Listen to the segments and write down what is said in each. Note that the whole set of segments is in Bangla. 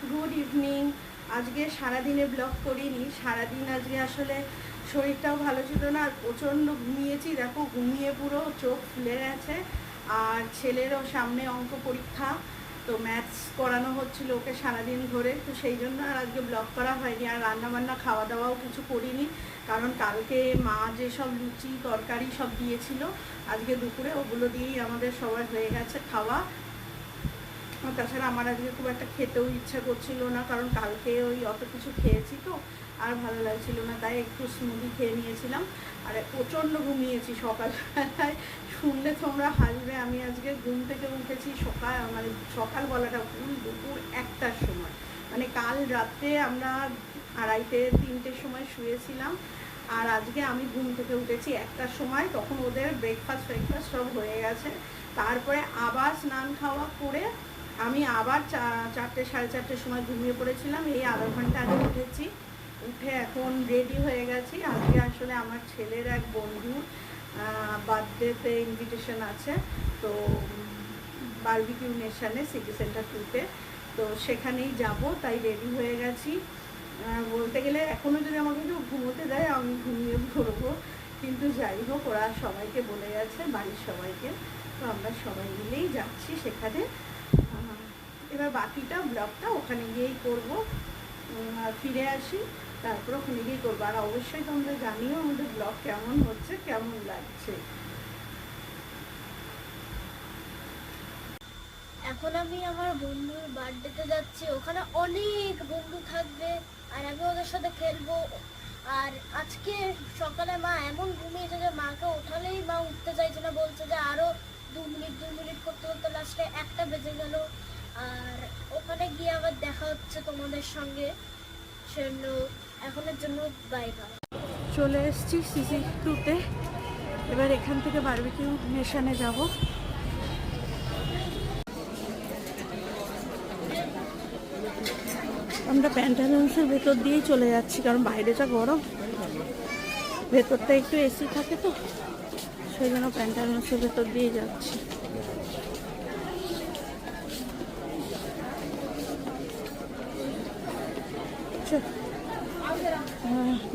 Good evening. আজকে সারাদিনে ব্লগ করিনি, সারাদিন আজকে আসলে শরীরটাও ভালো ছিল না, আর প্রচণ্ড ঘুমিয়েছি। দেখো ঘুমিয়ে পুরো চোখ ফুলে গেছে। আর ছেলেরও সামনে অঙ্ক পরীক্ষা, তো ম্যাথস করানো হচ্ছিল ওকে সারাদিন ধরে, তো সেই জন্য আর আজকে ব্লগ করা হয়নি। আর রান্নাবান্না খাওয়া দাওয়াও কিছু করিনি, কারণ কালকে মা যেসব লুচি তরকারি সব দিয়েছিল আজকে দুপুরে ওগুলো দিয়েই আমাদের সবার হয়ে গেছে খাওয়া। তাছাড়া আমার আজকে খুব একটা খেতেও ইচ্ছা করছিল না, কারণ কালকে ওই অত কিছু খেয়েছি তো আর ভালো লাগছিল না, তাই একটু স্মুদি খেয়ে নিয়েছিলাম। আর প্রচণ্ড ঘুমিয়েছি সকালবেলায়, শুনলে তোমরা হাসবে। আমি আজকে ঘুম থেকে উঠেছি সকাল বলাটা ভুল, দুপুর 1টার সময়। মানে কাল রাত্রে আমরা 2:30-3টের সময় শুয়েছিলাম, আর আজকে আমি ঘুম থেকে উঠেছি 1টার সময়। তখন ওদের ব্রেকফাস্ট সব হয়ে গেছে। তারপরে আবার স্নান খাওয়া করে আমি আবার 4টে-4:30টের সময় ঘুমিয়ে পড়েছিলাম। এই আধা ঘন্টা আগে উঠেছি, উঠে এখন রেডি হয়ে গেছি। আজকে আসলে আমার ছেলের এক বন্ধুর বার্থডেতে ইনভিটেশন আছে, তো বারবিকিউ নেশনে সিটি সেন্টার 2-তে, তো সেখানেই যাব, তাই রেডি হয়ে গেছি। বলতে গেলে এখনও যদি আমাকে কেউ ঘুমোতে দেয় আমি ঘুমিয়ে পড়বো, কিন্তু যাই হোক ওরা সবাইকে বলে গেছে, বাড়ির সবাইকে, তো আমরা সবাই মিলেই যাচ্ছি সেখানে। এবার বাকিটা ব্লগটা ওখানে গিয়েই করবো, ফিরে আসি তারপর ওখানে গিয়েই করবো। আর অবশ্যই তোমরা জানিও আমাদের ব্লগ কেমন হচ্ছে, কেমন লাগছে। এখন আমি আমার বন্ধুর বার্থডেতে যাচ্ছি, ওখানে অনেক বন্ধু থাকবে আর আমি ওদের সাথে খেলবো। আর আজকে সকালে মা এমন ঘুমিয়েছে যে মাকে ওঠালেই মা উঠতে চাইছে না, বলছে যে আরো 2 মিনিট করতে করতে লাস্টে 1টা বেজে গেল। আর ওখানে গিয়ে আবার দেখা হচ্ছে তোমাদের সঙ্গে, সেজন্য এখনের জন্য বাই বাই। চলে এসেছি সিসি 2-তে, এবার এখান থেকে বারবিকিউ নেশনে যাব। আমরা প্যান্টালুন্সের ভেতর দিয়েই চলে যাচ্ছি, কারণ বাইরে যা গরম, ভেতরটা একটু এসি থাকে তো সেই জন্য প্যান্টালুন্সের ভেতর দিয়েই যাচ্ছি।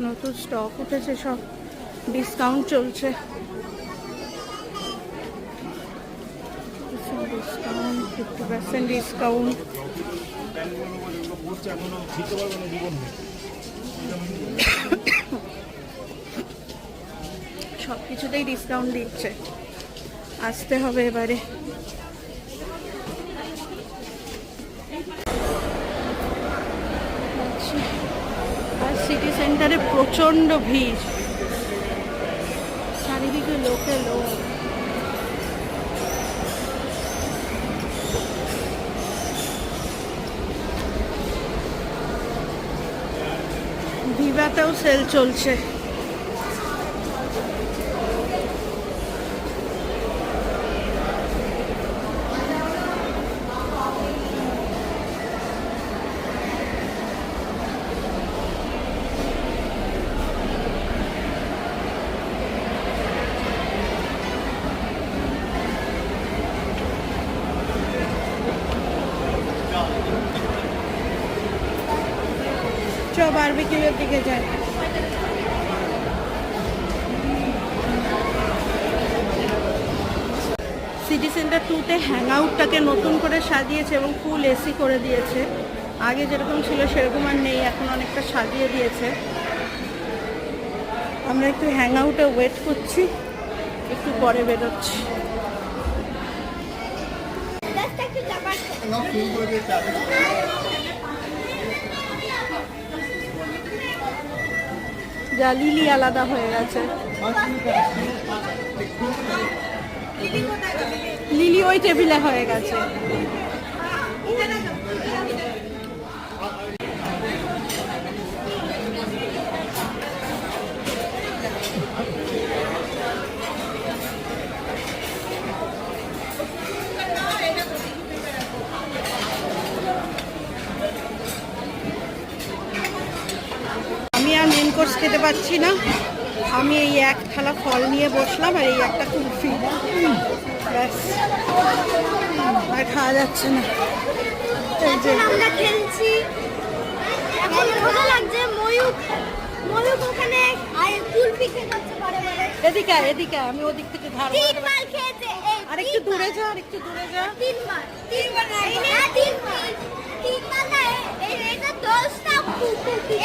নতুন স্টক উঠেছে, সব ডিসকাউন্ট চলছে, ডিসকাউন্ট 50% ডিসকাউন্ট। সব কিছুতেই ডিসকাউন্ট দিচ্ছে, আসতে হবে এবারে। আর সিটি সেন্টারে প্রচণ্ড ভিড়, চারিদিকে লোকে লোক। ভিভাতেও সেল চলছে। বারবিকিউয়ের দিকে যায়। সিটি সেন্টার 2-তে হ্যাং আউটটাকে নতুন করে সাজিয়েছে এবং ফুল এসি করে দিয়েছে। আগে যেরকম ছিল সেরকম আর নেই, এখন অনেকটা সাজিয়ে দিয়েছে। আমরা একটু হ্যাং আউটে ওয়েট করছি, একটু পরে বেরোচ্ছি। যা লিলি আলাদা হয়ে গেছে, লিলি ওই টেবিলে হয়ে গেছে। আমি আর মেন কোর্স খেতে পাচ্ছি না, আমি এই এক থালা ফল নিয়ে বসলাম আর এই একটা কুলফি, ব্যাস আর খাওয়া যাচ্ছে না। এখন আমরা খেলছি, এখন মজা লাগছে। ময়ূক ওখানে কুলফি খেতে পারে মানে। এদিকে এদিকে, আমি ওদিক থেকে ধার তিনবার খেয়েছে। আর একটু দূরে যা, আর একটু দূরে যা। তিনবার না, তিনবার না, এটা 10টা কুলফি।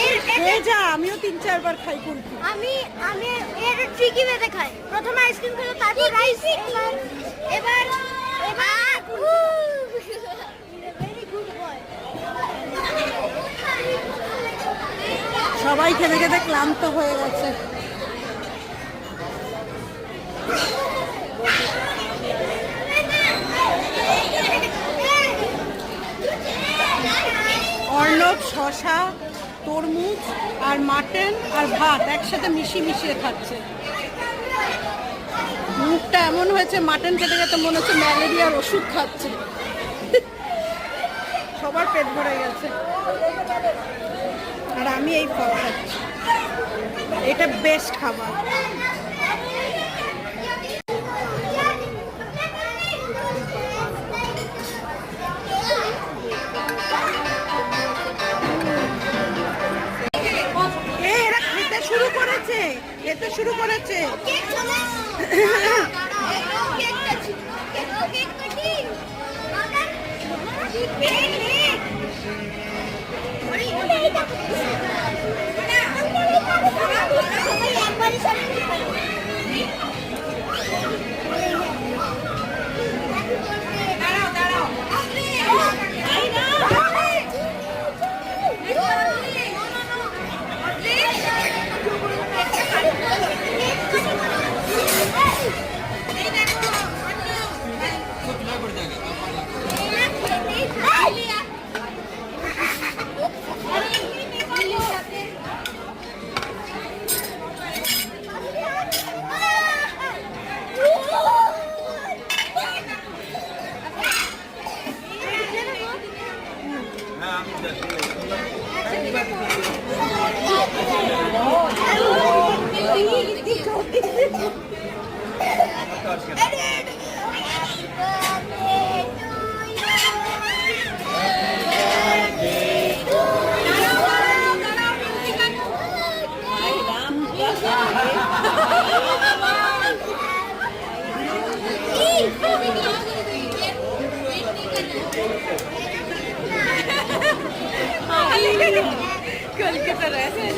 যা, আমিও 3-4 বার খাই কুলফি। আমি এর ট্রিকি ওয়েতে খাই। প্রথমে আইসক্রিম খেলো, তারপর রাইস। এবার ভেরি গুড বয়। সবাই খেতে খেতে ক্লান্ত হয়ে গেছে। অর্ণব শশা, তরমুজ আর মাটন আর ভাত একসাথে মিশিয়ে খাচ্ছে। মুখটা এমন হয়েছে, মাটন খেতে খেতে মনে হচ্ছে ম্যালেরিয়ার ওষুধ খাচ্ছে। সবার পেট ভরে গেছে, আর আমি এই ফল খাচ্ছি। এটা বেস্ট খাবার। এরা খেতে শুরু করেছে। कलकत्ता रहते हैं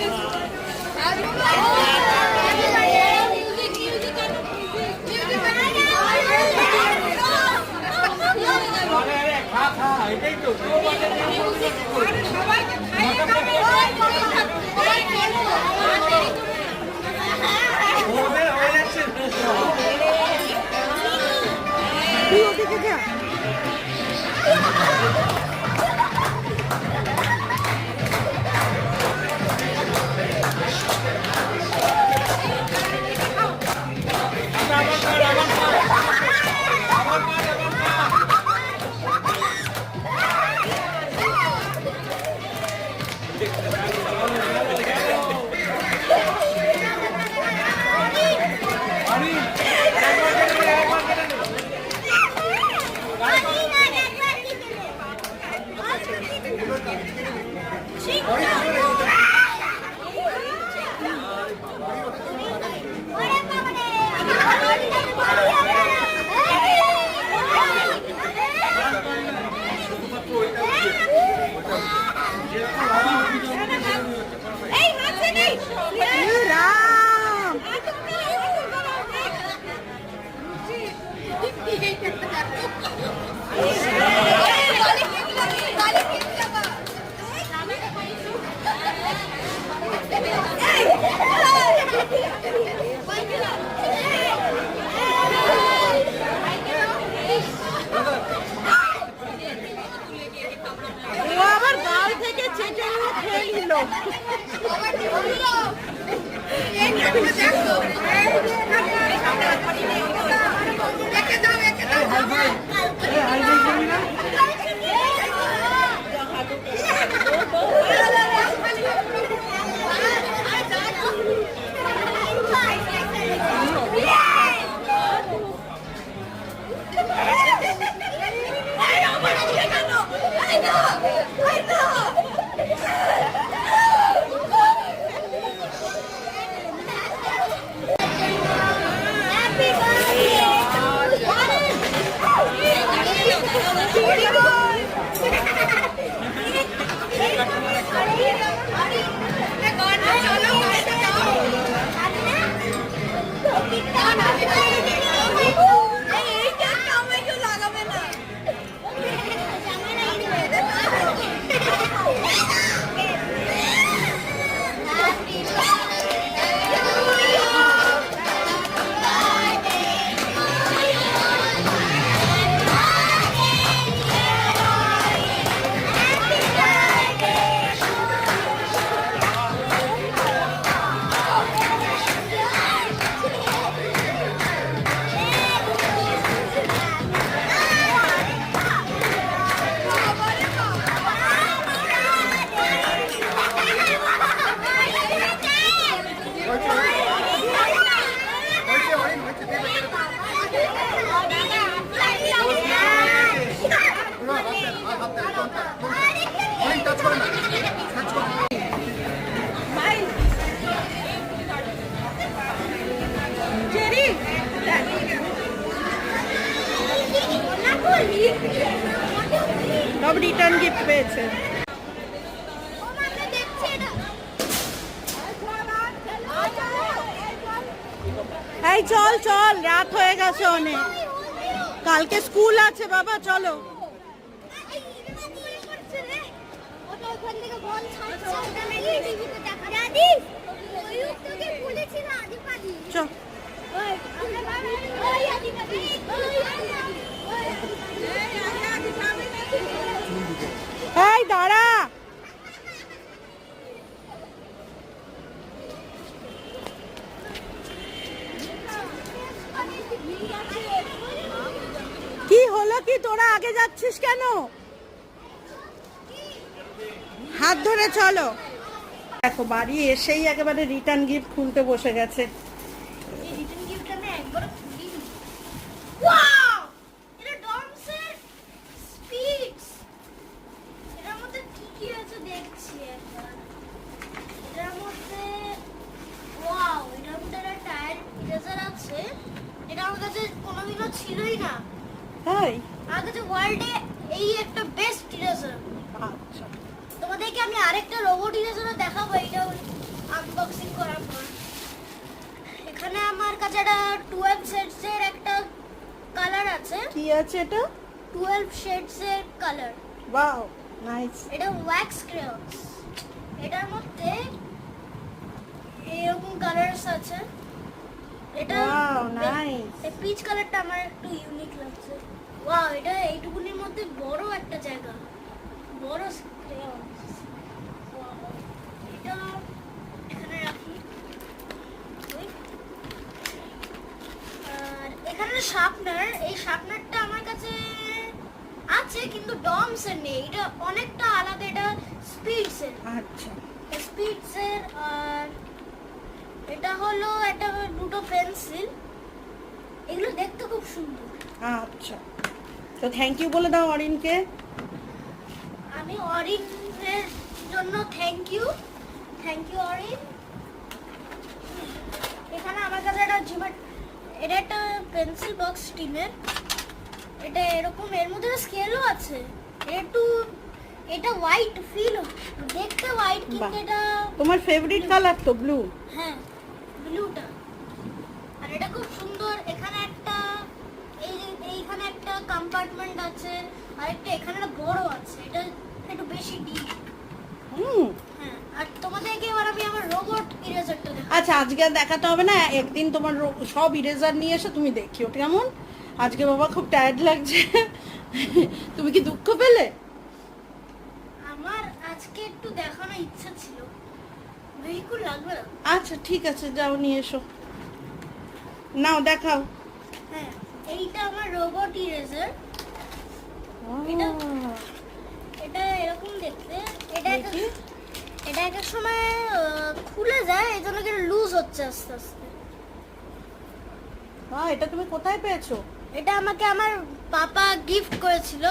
I know. পেয়েছে। এই চল চল, রাত হয়ে গেছে অনেক, কালকে স্কুল আছে বাবা, চলো। চল। এই দাঁড়া, কি হলো কি, তোরা আগে যাচ্ছিস কেন? হাত ধরে চলো। দেখো বাড়ি এসেই একেবারে রিটার্ন গিফট খুলতে বসে গেছে। ছিলই না, তাই? আমার কাছে ওয়ার্ল্ডে এই একটা বেস্ট ইরেজার। আচ্ছা, তোমাদেরকে আমি আরেকটা রোবট ইরেজার দেখাবো, এটা আনবক্সিং করার পর। এখানে আমার কাছে একটা 12 শেডস এর একটা কালার আছে। কি আছে এটা? 12 শেডস এর কালার। Wow, nice. এটা ওয়্যাক্স ক্রেয়ন্স। এটার মধ্যে এরকম কালারস আছে। এটা ওয়াও, নাইস। এই পিচ কালারটা আমার একটু ইউনিক লাগছে। ওয়াও, এটা এইটুকুনির মধ্যে বড় একটা জায়গা, বড় ক্রেয়ন্স। এটা এখানে রাখি। আর এখানে শার্পনার, এই শার্পনারটা আমার কাছে আছে কিন্তু ডমস এর নেই, এটা অনেকটা আলাদা, এটা স্পিডস এর। আচ্ছা, স্পিডস এর। আর এটা হলো একটা দুটো পেন্সিল, এগুলো দেখতে খুব সুন্দর। আচ্ছা, তো থ্যাংক ইউ বলে দাও অরিনকে। আমি অরিনের জন্য থ্যাংক ইউ অরিন। এখানে আমার কাছে একটা এটা একটা পেন্সিল বক্স স্টিলের। এটা এরকম, এর মধ্যে স্কেলও আছে। এটা হোয়াইট ফিল, দেখতে হোয়াইট কিন্তু এটা তোমার ফেভারিট কালার তো ব্লু। হ্যাঁ, ব্লুটা। আর এটা খুব সুন্দর। এখানে একটা এইখানে একটা কম্পার্টমেন্ট আছে, আর একটা এখানে একটা বড় আছে, এটা একটু বেশি ডিপ। হ্যাঁ, আর তোমাদেরকে এবার আমি আমার রোবট ইরেজারটা দেখাবো। আচ্ছা, আজকে আর দেখাতে হবে না, একদিন তোমার সব ইরেজার নিয়ে এসে তুমি দেখিও, কেমন? আজকে বাবা খুব টায়ার্ড লাগছে। তুমি কি দুঃখ পেলে? আমার আজকে একটু দেখানোর ইচ্ছা ছিল। ভেহিকুল লাগবে না? আচ্ছা ঠিক আছে, যাও নিয়ে এসো, নাও দেখাও। হ্যাঁ, এইটা আমার রোবট ইরেজার। এটা এরকম দেখতে। এটা এক এক সময় খুলে যায়, এই জন্য এটা লুজ হচ্ছে আস্তে আস্তে। এটা তুমি কোথায় পেয়েছো? এটা আমাকে আমার পাপা গিফট করেছিল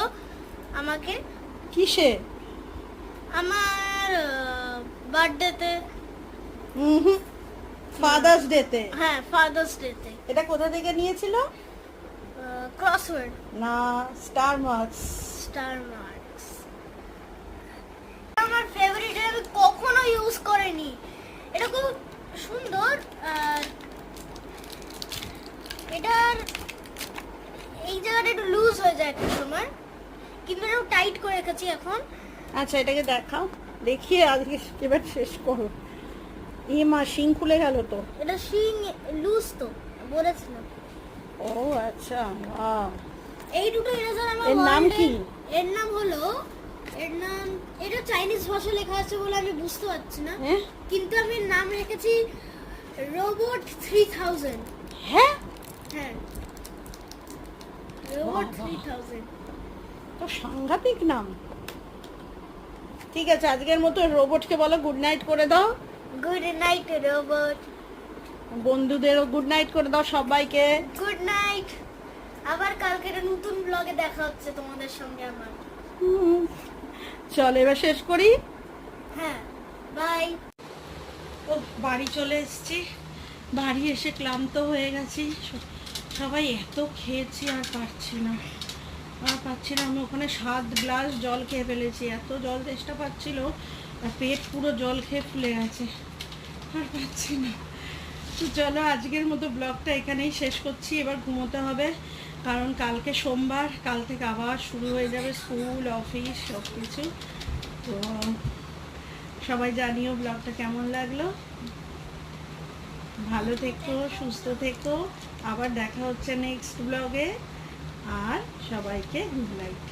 আমাকে। কিসে? আমার বার্থডেতে। ফাদার্স ডেতে? হ্যাঁ, ফাদার্স ডেতে। এটা কোথা থেকে নিয়েছিল? ক্রসওয়ার্ড না, স্টার মার্কস। স্টার মার্কস আমার ফেভারিট, আমি কখনো ইউজ করিনি। এটা খুব সুন্দর। আর এটার এই জায়গাটা একটু লুজ হয়ে যায় একটা সময়, কিন্তু এটা টাইট করে রেখেছি এখন। আচ্ছা, এটাকে দেখাও, দেখিয়ে আজকে এবার শেষ করো। মা, শিং খুলে গেল তো। এটা শিং লুজ তো বলেছিলাম। ও আচ্ছা, বাহ। এই দুটো ইরেজার আমার এর নাম কি? এর নাম হলো, এটা চাইনিজ ভাষা লেখা আছে বলে আমি বুঝতে পারছি না, কিন্তু আমি নাম রেখেছি রোবট 3000। হ্যাঁ হ্যাঁ, রোবট 3000 তো সাংঘাতিক নাম। ঠিক আছে, আজকের মতো রোবটকে বলো গুড নাইট করে দাও। Good night robot. বন্ধুদেরও গুড নাইট করে দাও সবাইকে। Good night. আবার কালকে একটা নতুন ব্লগে দেখা হচ্ছে তোমাদের সঙ্গে আমার। চল এবার শেষ করি। হ্যাঁ, বাই। ও, বাড়ি চলে এসেছি। বাড়ি এসে ক্লান্ত হয়ে গেছি, সবাই এত খেয়েছি আর পারছি না। আর পাচ্ছি না, আমি ওখানে 7 গ্লাস জল খেয়ে ফেলেছি, এত জল তেষ্টা পাচ্ছিল আর পেট পুরো জল খেয়ে ফুলে গেছে, আর পাচ্ছি না। তো চলো আজকের মতো ব্লগটা এখানেই শেষ করছি, এবার ঘুমোতে হবে, কারণ কালকে সোমবার, কাল থেকে আবার শুরু হয়ে যাবে স্কুল অফিস সব কিছু। তো সবাই জানিও ব্লগটা কেমন লাগলো, ভালো থেকো, সুস্থ থেকো, আবার দেখা হচ্ছে নেক্সট ব্লগে। আর সবাইকে গুড নাইট।